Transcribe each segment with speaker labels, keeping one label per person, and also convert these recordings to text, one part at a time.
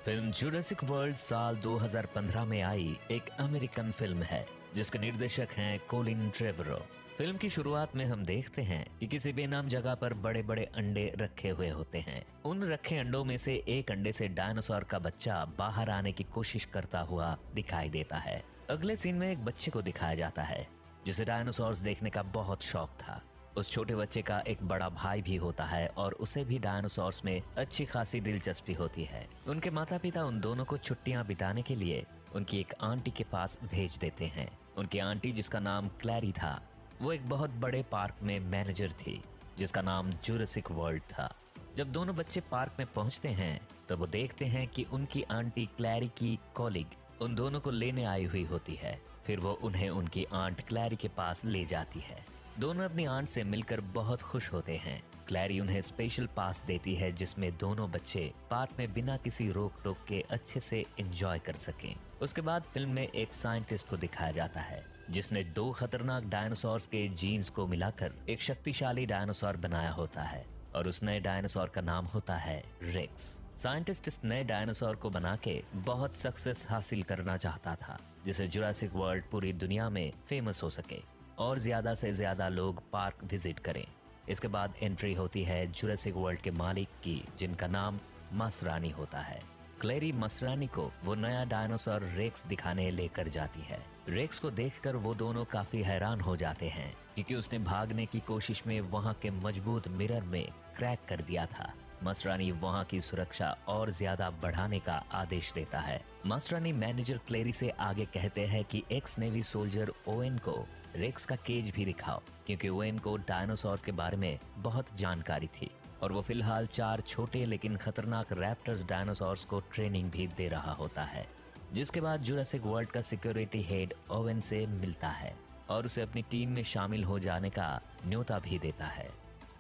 Speaker 1: Film Jurassic world साल 2015 में आई एक अमेरिकन फिल्म है जिसके निर्देशक हैं कोलिन ट्रेवरो। फिल्म की शुरुआत में हम देखते हैं कि किसी बेनाम जगह पर बड़े बड़े अंडे रखे हुए होते हैं। उन रखे अंडों में से एक अंडे से डायनासोर का बच्चा बाहर आने की कोशिश करता हुआ दिखाई देता है। अगले सीन में एक बच्चे को दिखाया जाता है जिसे डायनासोर्स देखने का बहुत शौक था। उस छोटे बच्चे का एक बड़ा भाई भी होता है और उसे भी डायनासोर्स में अच्छी खासी दिलचस्पी होती है। उनके माता पिता उन दोनों को छुट्टियां बिताने के लिए उनकी एक आंटी के पास भेज देते हैं। उनकी आंटी, जिसका नाम क्लैरी था, वो एक बहुत बड़े पार्क में मैनेजर थी जिसका नाम जुरासिक वर्ल्ड था। जब दोनों बच्चे पार्क में पहुंचते हैं तो वो देखते हैं कि उनकी आंटी क्लैरी की कॉलीग उन दोनों को लेने आई हुई होती है। फिर वो उन्हें उनकी आंट क्लैरी के पास ले जाती है। दोनों अपनी आंट से मिलकर बहुत खुश होते हैं। क्लैरी उन्हें स्पेशल पास देती है जिसमें दोनों बच्चे पार्क में बिना किसी रोक टोक के अच्छे से एंजॉय कर सकें। उसके बाद फिल्म में एक साइंटिस्ट को दिखाया जाता है जिसने दो खतरनाक डायनासोर्स के जीन्स को मिलाकर एक शक्तिशाली डायनासोर बनाया होता है और उस नए डायनासोर का नाम होता है रेक्स। साइंटिस्ट इस नए डायनासोर को बना के बहुत सक्सेस हासिल करना चाहता था जिससे जुरासिक वर्ल्ड पूरी दुनिया में फेमस हो सके और ज्यादा से ज्यादा लोग पार्क विजिट करें। इसके बाद एंट्री होती है जुरासिक वर्ल्ड के मालिक की, जिनका नाम मसरानी होता है। क्लैरी मसरानी को वो नया डायनासोर रेक्स दिखाने लेकर जाती है। रेक्स को देखकर वो दोनों काफी हैरान हो जाते हैं क्योंकि उसने भागने की कोशिश में वहां के मजबूत मिरर में क्रैक कर दिया था। मसरानी वहां की सुरक्षा और ज्यादा बढ़ाने का आदेश देता है। मसरानी मैनेजर क्लैरी से आगे कहते हैं कि एक्स नेवी सोल्जर ओवेन को रेक्स का केज भी दिखाओ क्योंकि ओवेन को डायनासोर्स के बारे में बहुत जानकारी थी और वो फिलहाल 4 छोटे लेकिन खतरनाक रैप्टर्स डायनासोर्स को ट्रेनिंग भी दे रहा होता है। जिसके बाद जुरासिक वर्ल्ड का सिक्योरिटी हेड ओवेन से मिलता है और उसे अपनी टीम में शामिल हो जाने का न्योता भी देता है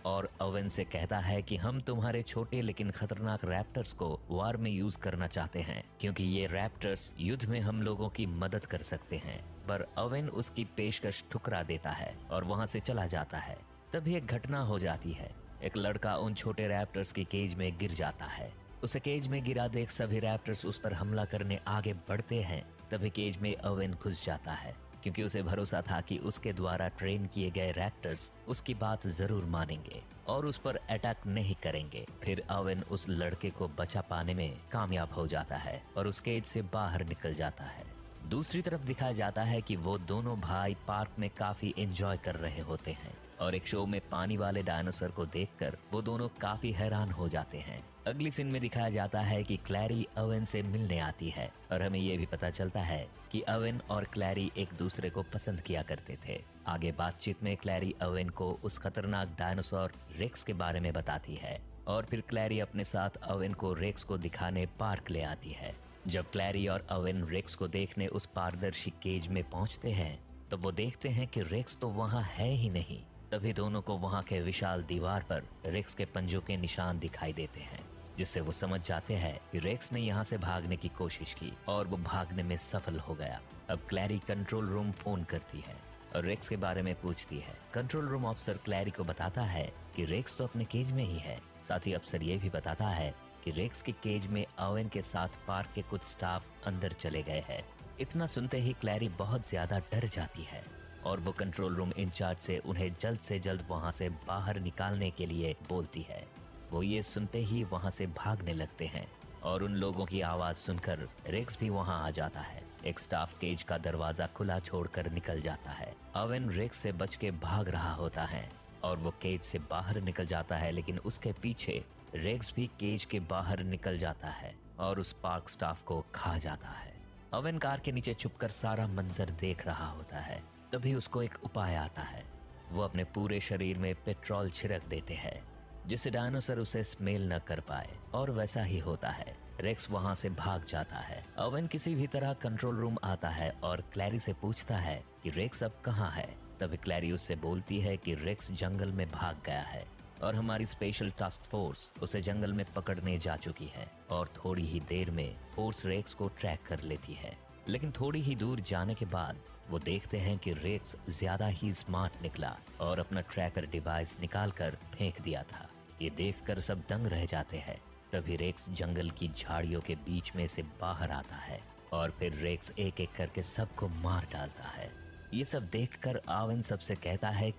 Speaker 1: और ओवेन से कहता है कि हम तुम्हारे छोटे लेकिन खतरनाक रैप्टर्स को वार में यूज करना चाहते हैं क्योंकि ये रैप्टर्स युद्ध में हम लोगों की मदद कर सकते हैं। पर ओवेन उसकी पेशकश ठुकरा देता है और वहां से चला जाता है। तभी एक घटना हो जाती है। एक लड़का उन छोटे रैप्टर्स की केज में गिर जाता है। उसे केज में गिरा देख सभी रैप्टर्स उस पर हमला करने आगे बढ़ते हैं। तभी केज में ओवेन घुस जाता है क्योंकि उसे भरोसा था कि उसके द्वारा ट्रेन किए गए रैप्टर्स उसकी बात जरूर मानेंगे और उस पर अटैक नहीं करेंगे। फिर ओवेन उस लड़के को बचा पाने में कामयाब हो जाता है और उस केज से बाहर निकल जाता है। दूसरी तरफ दिखाया जाता है कि वो दोनों भाई पार्क में काफी एंजॉय कर रहे होते हैं और एक शो में पानी वाले डायनासोर को देखकर वो दोनों काफी हैरान हो जाते हैं। अगली सीन में दिखाया जाता है कि क्लैरी ओवेन से मिलने आती है और हमें ये भी पता चलता है कि ओवेन और क्लैरी एक दूसरे को पसंद किया करते थे। आगे बातचीत में क्लैरी ओवेन को उस खतरनाक डायनासोर रेक्स के बारे में बताती है और फिर क्लैरी अपने साथ ओवेन को रेक्स को दिखाने पार्क ले आती है। जब क्लैरी और ओवेन रेक्स को देखने उस पारदर्शी केज में पहुंचते हैं तो वो देखते हैं कि रेक्स तो वहां है ही नहीं। तभी दोनों को वहां के विशाल दीवार पर रेक्स के पंजों के निशान दिखाई देते हैं जिससे वो समझ जाते हैं कि रेक्स ने यहाँ से भागने की कोशिश की और वो भागने में सफल हो गया। अब क्लैरी कंट्रोल रूम फोन करती है और रेक्स के बारे में पूछती है। कंट्रोल रूम अफसर क्लैरी को बताता है कि रेक्स तो अपने केज में ही है। साथ ही अफसर ये भी बताता है कि रेक्स के केज में ओवेन के साथ पार्क के कुछ स्टाफ अंदर चले गए हैं। इतना सुनते ही क्लैरी बहुत ज्यादा डर जाती है और वो कंट्रोल रूम इंचार्ज से उन्हें जल्द से जल्द वहां से बाहर निकालने के लिए बोलती है। वो ये सुनते ही वहां से भागने लगते हैं और उन लोगों की आवाज सुनकर रेक्स भी वहां आ जाता है। एक स्टाफ केज का दरवाजा खुला छोड़कर निकल जाता है। ओवेन रेक्स से बच के भाग रहा होता है और वो केज से बाहर निकल जाता है, लेकिन उसके पीछे रेक्स भी केज के बाहर निकल जाता है और उस पार्क स्टाफ को खा जाता है। ओवेन कार के नीचे छुपकर सारा मंजर देख रहा होता है। तभी उसको एक उपाय आता है। वो अपने पूरे शरीर में पेट्रोल छिड़क देते हैं जिससे डायनासोर उसे स्मेल न कर पाए और वैसा ही होता है। रेक्स वहां से भाग जाता है। ओवेन किसी भी तरह कंट्रोल रूम आता है और क्लैरी से पूछता है कि रेक्स अब कहाँ है। तभी क्लैरी उससे बोलती है कि रेक्स जंगल में भाग गया है और हमारी स्पेशल टास्क फोर्स उसे जंगल में पकड़ने जा चुकी है और थोड़ी ही देर में फोर्स रेक्स को ट्रैक कर लेती है। लेकिन थोड़ी ही दूर जाने के बाद वो देखते हैं कि रेक्स ज्यादा ही स्मार्ट निकला और अपना ट्रैकर डिवाइस निकालकर फेंक दिया था। ये देखकर सब दंग रह जाते हैं तभी रेक्स जंगल की झाड़ियों के बीच में से बाहर आता है और फिर रेक्स एक एक करके सबको मार डालता है। ये सब देखकर आवन सबसे कहता है,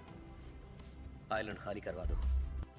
Speaker 2: आइलैंड खाली करवा दो।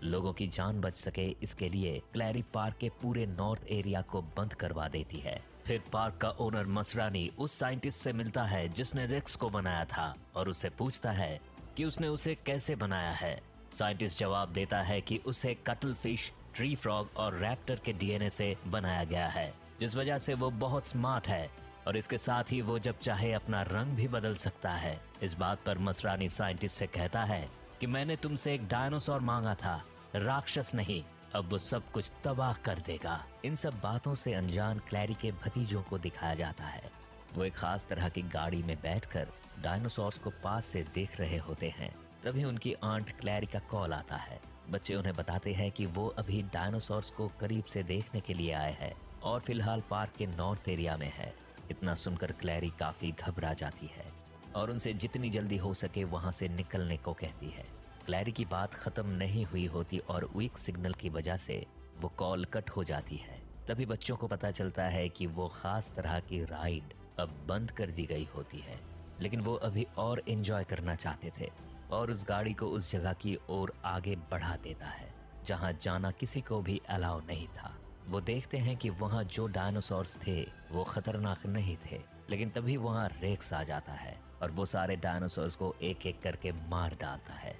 Speaker 1: लोगों की जान बच सके इसके लिए क्लैरी पार्क के पूरे नॉर्थ एरिया को बंद करवा देती है। फिर पार्क का ओनर मसरानी उस साइंटिस्ट से मिलता है जिसने रेक्स को बनाया था और उससे पूछता है कि उसने उसे कैसे बनाया है। साइंटिस्ट जवाब देता है कि उसे कटल फिश, ट्री फ्रॉग और रैप्टर के डीएनए से बनाया गया है, जिस वजह से वो बहुत स्मार्ट है और इसके साथ ही वो जब चाहे अपना रंग भी बदल सकता है। इस बात पर मसरानी साइंटिस्ट से कहता है कि मैंने तुमसे एक डायनासोर मांगा था, राक्षस नहीं। अब वो सब कुछ तबाह कर देगा। इन सब बातों से अनजान क्लैरी के भतीजों को दिखाया जाता है। वो एक खास तरह की गाड़ी में बैठकर डायनासोर्स को पास से देख रहे होते हैं। तभी उनकी आंट क्लैरी का कॉल आता है। बच्चे उन्हें बताते हैं कि वो अभी डायनासोर्स को करीब से देखने के लिए आए हैं और फिलहाल पार्क के नॉर्थ एरिया में है। इतना सुनकर क्लैरी काफी घबरा जाती है और उनसे जितनी जल्दी हो सके वहां से निकलने को कहती है। क्लैरी की बात खत्म नहीं हुई होती और वीक सिग्नल की वजह से वो कॉल कट हो जाती है। तभी बच्चों को पता चलता है कि वो खास तरह की राइड अब बंद कर दी गई होती है, लेकिन वो अभी और एंजॉय करना चाहते थे और उस गाड़ी को उस जगह की ओर आगे बढ़ा देता है जहां जाना किसी को भी अलाउ नहीं था। वो देखते हैं कि वहां जो डायनासोर्स थे वो खतरनाक नहीं थे, लेकिन तभी वहां रेक्स आ जाता है और वो सारे डायनासोर्स को एक एक करके मार डालता है।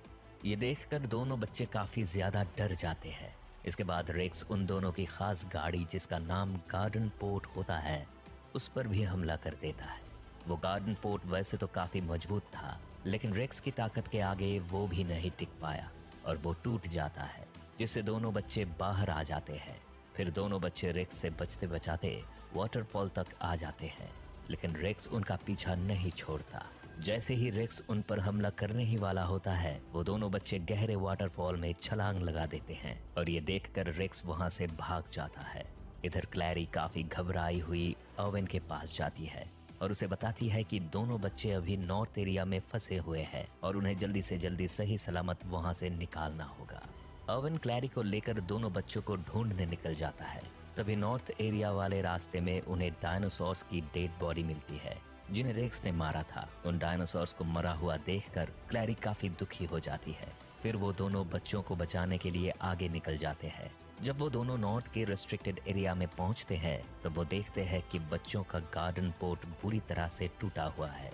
Speaker 1: ये देखकर दोनों बच्चे काफी ज्यादा डर जाते हैं। इसके बाद रेक्स उन दोनों की खास गाड़ी जिसका नाम गार्डन पोर्ट होता है उस पर भी हमला कर देता है। वो गार्डन पोर्ट वैसे तो काफी मजबूत था, लेकिन रेक्स की ताकत के आगे वो भी नहीं टिक पाया और वो टूट जाता है, जिससे दोनों बच्चे बाहर आ जाते हैं। फिर दोनों बच्चे रेक्स से बचते बचाते वाटरफॉल तक आ जाते हैं, लेकिन रेक्स उनका पीछा नहीं छोड़ता। जैसे ही रेक्स उन पर हमला करने ही वाला होता है, वो दोनों बच्चे गहरे वाटरफॉल में छलांग लगा देते हैं और ये देखकर रेक्स वहां से भाग जाता है। इधर क्लैरी काफी घबराई हुई ओवेन के पास जाती है और उसे बताती है कि दोनों बच्चे अभी नॉर्थ एरिया में फंसे हुए हैं और उन्हें जल्दी से जल्दी सही सलामत वहां से निकालना होगा। ओवेन क्लैरी को लेकर दोनों बच्चों को ढूंढने निकल जाता है। तभी नॉर्थ एरिया वाले रास्ते में उन्हें डायनासोर्स की डेड बॉडी मिलती है जिन्हें रेक्स ने मारा था। उन डायनासोर्स को मरा हुआ देखकर क्लैरी काफी दुखी हो जाती है। फिर वो दोनों बच्चों को बचाने के लिए आगे निकल जाते हैं। जब वो दोनों नॉर्थ के रेस्ट्रिक्टेड एरिया में पहुंचते हैं तो वो देखते हैं कि बच्चों का गार्डन पोर्ट बुरी तरह से टूटा हुआ है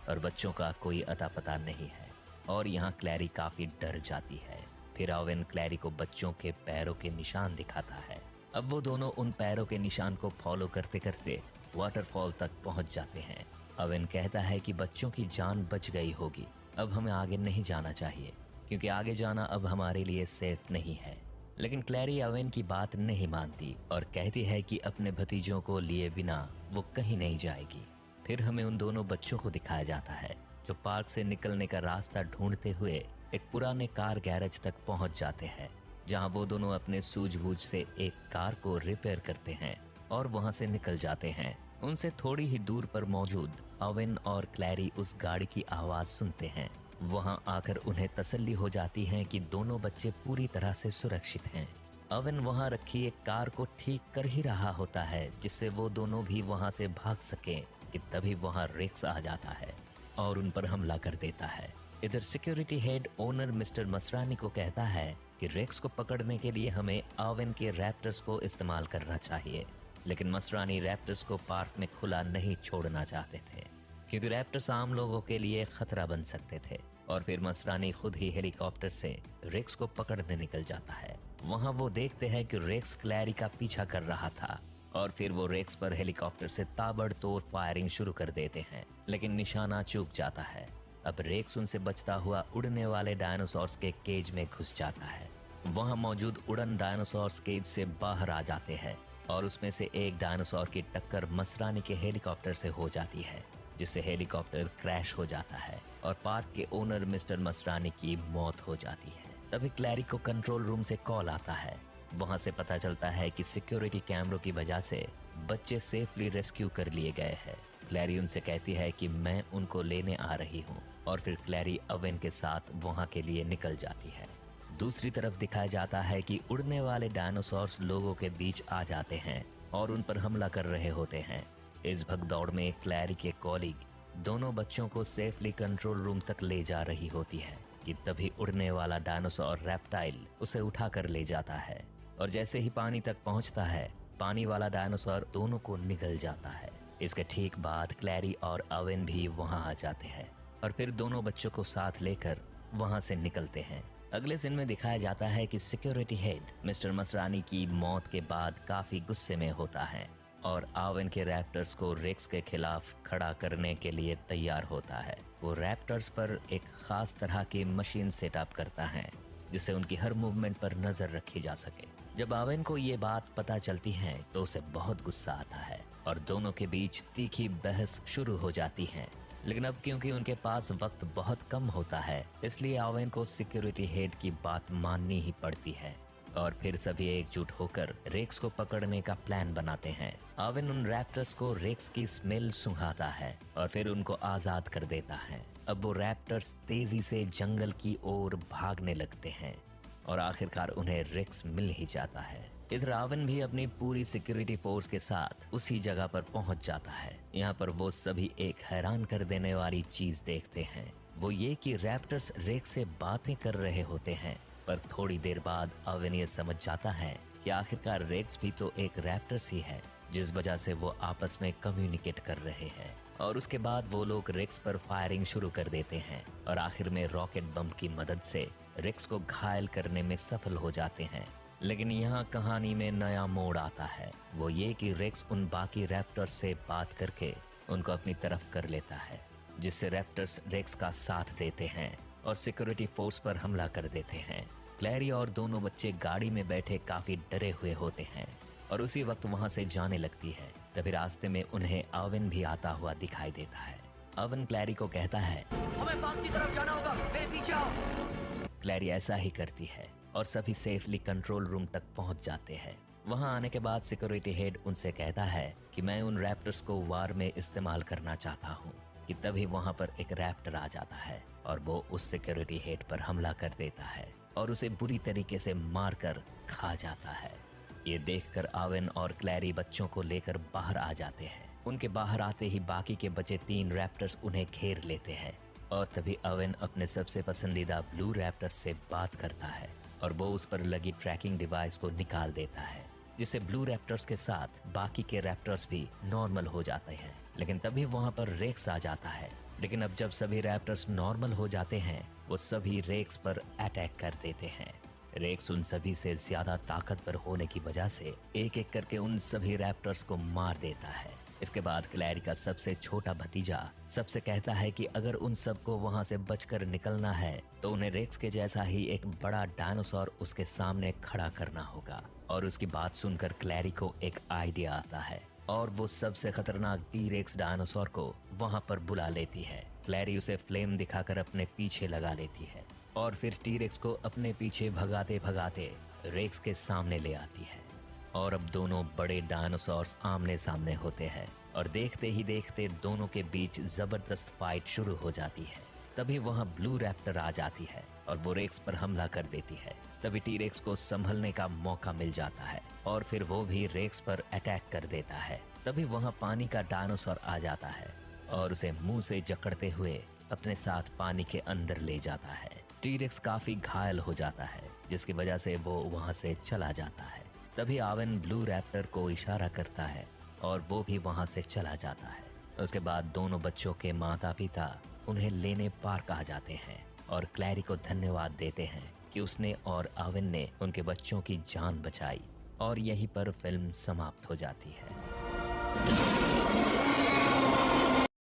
Speaker 1: और बच्चों का कोई अता पता नहीं है और यहाँ क्लैरी काफी डर जाती है। फिर ओवेन क्लैरी को बच्चों के पैरों के निशान दिखाता है। अब वो दोनों उन पैरों के निशान को फॉलो करते करते वाटरफॉल तक पहुंच जाते हैं। ओवेन कहता है कि बच्चों की जान बच गई होगी, अब हमें आगे नहीं जाना चाहिए क्योंकि आगे जाना अब हमारे लिए सेफ नहीं है। लेकिन क्लैरी ओवेन की बात नहीं मानती और कहती है कि अपने भतीजों को लिए बिना वो कहीं नहीं जाएगी। फिर हमें उन दोनों बच्चों को दिखाया जाता है जो पार्क से निकलने का रास्ता ढूंढते हुए एक पुराने कार गैरेज तक पहुंच जाते हैं, जहां वो दोनों अपने सूझबूझ से एक कार को रिपेयर करते हैं और वहां से निकल जाते हैं। उनसे थोड़ी ही दूर पर मौजूद ओवेन और क्लैरी उस गाड़ी की आवाज सुनते हैं। वहां आकर उन्हें तसल्ली हो जाती है कि दोनों बच्चे पूरी तरह से सुरक्षित हैं। ओवेन वहां रखी एक कार को ठीक कर ही रहा होता है जिससे वो दोनों भी वहां से भाग सकें कि तभी वहां रेक्स आ जाता है और उन पर हमला कर देता है। इधर security head owner mister Masrani को कहता है कि रेक्स को पकड़ने के लिए हमें ओवेन के रैप्टर्स को इस्तेमाल करना चाहिए, लेकिन मसरानी रैप्टर्स को पार्क में खुला नहीं छोड़ना चाहते थे क्योंकि रैप्टर्स आम लोगों के लिए खतरा बन सकते थे। और फिर मसरानी खुद ही हेलीकॉप्टर से रेक्स को पकड़ने निकल जाता है। वहां वो देखते हैं कि रेक्स क्लैरी का पीछा कर रहा था और फिर वो रेक्स पर हेलीकॉप्टर से ताबड़तोड़ फायरिंग शुरू कर देते हैं, लेकिन निशाना चूक जाता है। अब रेक्स उनसे बचता हुआ उड़ने वाले डायनासोर्स के केज में घुस जाता है। वहां मौजूद उड़न डायनासोर्स केज से बाहर आ जाते हैं और उसमें से एक डायनासोर की टक्कर मसरानी के हेलीकॉप्टर से हो जाती है, जिससे हेलीकॉप्टर क्रैश हो जाता है और पार्क के ओनर मिस्टर मसरानी की मौत हो जाती है। तभी क्लैरी को कंट्रोल रूम से कॉल आता है। वहां से पता चलता है कि सिक्योरिटी कैमरों की वजह से बच्चे सेफली रेस्क्यू कर लिए गए हैं। क्लैरी उनसे कहती है कि मैं उनको लेने आ रही हूँ और फिर क्लैरी ओवेन के साथ वहां के लिए निकल जाती है। दूसरी तरफ दिखाया जाता है कि उड़ने वाले डायनासोर्स लोगों के बीच आ जाते हैं और उन पर हमला कर रहे होते हैं। इस भगदौड़ में क्लैरी के कॉलीग दोनों बच्चों को सेफली कंट्रोल रूम तक ले जा रही होती है कि तभी उड़ने वाला डायनासोर रेप्टाइल उसे उठाकर ले जाता है और जैसे ही पानी तक पहुंचता है, पानी वाला डायनासोर दोनों को निगल जाता है। इसके ठीक बाद क्लैरी और ओवेन भी वहां आ जाते हैं और फिर दोनों बच्चों को साथ लेकर वहां से निकलते हैं। अगले सीन में दिखाया जाता है कि सिक्योरिटी हेड मिस्टर मसरानी की मौत के बाद काफी गुस्से में होता है और ओवेन के रैप्टर्स को रेक्स के खिलाफ खड़ा करने के लिए तैयार होता है। वो रैप्टर्स पर एक खास तरह की मशीन सेटअप करता है जिससे उनकी हर मूवमेंट पर नजर रखी जा सके। जब ओवेन को ये बात पता चलती है तो उसे बहुत गुस्सा आता है और दोनों के बीच तीखी बहस शुरू हो जाती है। लेकिन अब क्योंकि उनके पास वक्त बहुत कम होता है, इसलिए ओवेन को सिक्योरिटी हेड की बात माननी ही पड़ती है और फिर सभी एकजुट होकर रेक्स को पकड़ने का प्लान बनाते हैं। ओवेन उन रैप्टर्स को रेक्स की स्मेल सुंघाता है और फिर उनको आजाद कर देता है। अब वो रैप्टर्स तेजी से जंगल की ओर भागने लगते हैं और आखिरकार उन्हें रेक्स मिल ही जाता है। इधर ओवेन भी अपनी पूरी सिक्योरिटी फोर्स के साथ उसी जगह पर पहुंच जाता है। यहाँ पर वो सभी एक हैरान कर देने वाली चीज देखते हैं, वो ये कि रैप्टर्स रेक्स से बातें कर रहे होते हैं। पर थोड़ी देर बाद ओवेन ये समझ जाता है कि आखिरकार रेक्स भी तो एक रैप्टर्स ही है, जिस वजह से वो आपस में कम्युनिकेट कर रहे हैं। और उसके बाद वो लोग रेक्स पर फायरिंग शुरू कर देते हैं और आखिर में रॉकेट बम की मदद से रेक्स को घायल करने में सफल हो जाते हैं। लेकिन यहाँ कहानी में नया मोड़ आता है, वो ये कि रेक्स उन बाकी रैप्टर्स से बात करके उनको अपनी तरफ कर लेता है, जिससे रैप्टर्स रेक्स का साथ देते हैं और सिक्योरिटी फोर्स पर हमला कर देते हैं। क्लैरी और दोनों बच्चे गाड़ी में बैठे काफी डरे हुए होते हैं और उसी वक्त वहां से जाने लगती है। तभी रास्ते में उन्हें ओवेन भी आता हुआ दिखाई देता है। ओवेन क्लैरी को कहता है,
Speaker 2: हमें बाग की तरफ जाना होगा, मेरे पीछे आओ।
Speaker 1: क्लैरी ऐसा ही करती है और सभी सेफली कंट्रोल रूम तक पहुंच जाते हैं। वहां आने के बाद सिक्योरिटी हेड उनसे कहता है कि मैं उन रैप्टर्स को वार में इस्तेमाल करना चाहता हूं कि तभी वहां पर एक रैप्टर आ जाता है और वो उस सिक्योरिटी हेड पर हमला कर देता है और उसे बुरी तरीके से मारकर खा जाता है। ये देखकर ओवेन और क्लैरी बच्चों को लेकर बाहर आ जाते हैं। उनके बाहर आते ही बाकी के बचे 3 रैप्टर्स उन्हें घेर लेते हैं और तभी ओवेन अपने सबसे पसंदीदा ब्लू रैप्टर से बात करता है और वो उस पर लगी ट्रैकिंग डिवाइस को निकाल देता है, जिससे ब्लू रैप्टर्स के साथ बाकी के रैप्टर्स भी नॉर्मल हो जाते हैं। लेकिन तभी वहां पर रेक्स आ जाता है। लेकिन अब जब सभी रैप्टर्स नॉर्मल हो जाते हैं, वो सभी रेक्स पर अटैक कर देते हैं। रेक्स उन सभी से ज्यादा ताकतवर होने की वजह से एक एक करके उन सभी रैप्टर्स को मार देता है। इसके बाद क्लैरी का सबसे छोटा भतीजा सबसे कहता है कि अगर उन सबको वहां से बचकर निकलना है तो उन्हें रेक्स के जैसा ही एक बड़ा डायनासोर उसके सामने खड़ा करना होगा। और उसकी बात सुनकर क्लैरी को एक आइडिया आता है और वो सबसे खतरनाक टी-रेक्स डायनासोर को वहां पर बुला लेती है। क्लैरी उसे फ्लेम दिखाकर अपने पीछे लगा लेती है और फिर टी-रेक्स को अपने पीछे भगाते भगाते रेक्स के सामने ले आती है और अब दोनों बड़े डायनासोर्स आमने सामने होते हैं और देखते ही देखते दोनों के बीच जबरदस्त फाइट शुरू हो जाती है। तभी वहां ब्लू रैप्टर आ जाती है और वो रेक्स पर हमला कर देती है। तभी टी-रेक्स को संभलने का मौका मिल जाता है और फिर वो भी रेक्स पर अटैक कर देता है। तभी वहां पानी का डायनासोर आ जाता है और उसे मुंह से जकड़ते हुए अपने साथ पानी के अंदर ले जाता है। टी-रेक्स काफी घायल हो जाता है, जिसकी वजह से वो वहां से चला जाता है। तभी ओवेन ब्लू रैप्टर को इशारा करता है और वो भी वहां से चला जाता है। उसके बाद दोनों बच्चों के माता पिता उन्हें लेने पार्क आ जाते हैं और क्लैरी को धन्यवाद देते हैं कि उसने और ओवेन ने उनके बच्चों की जान बचाई। और यहीं पर फिल्म समाप्त हो जाती है।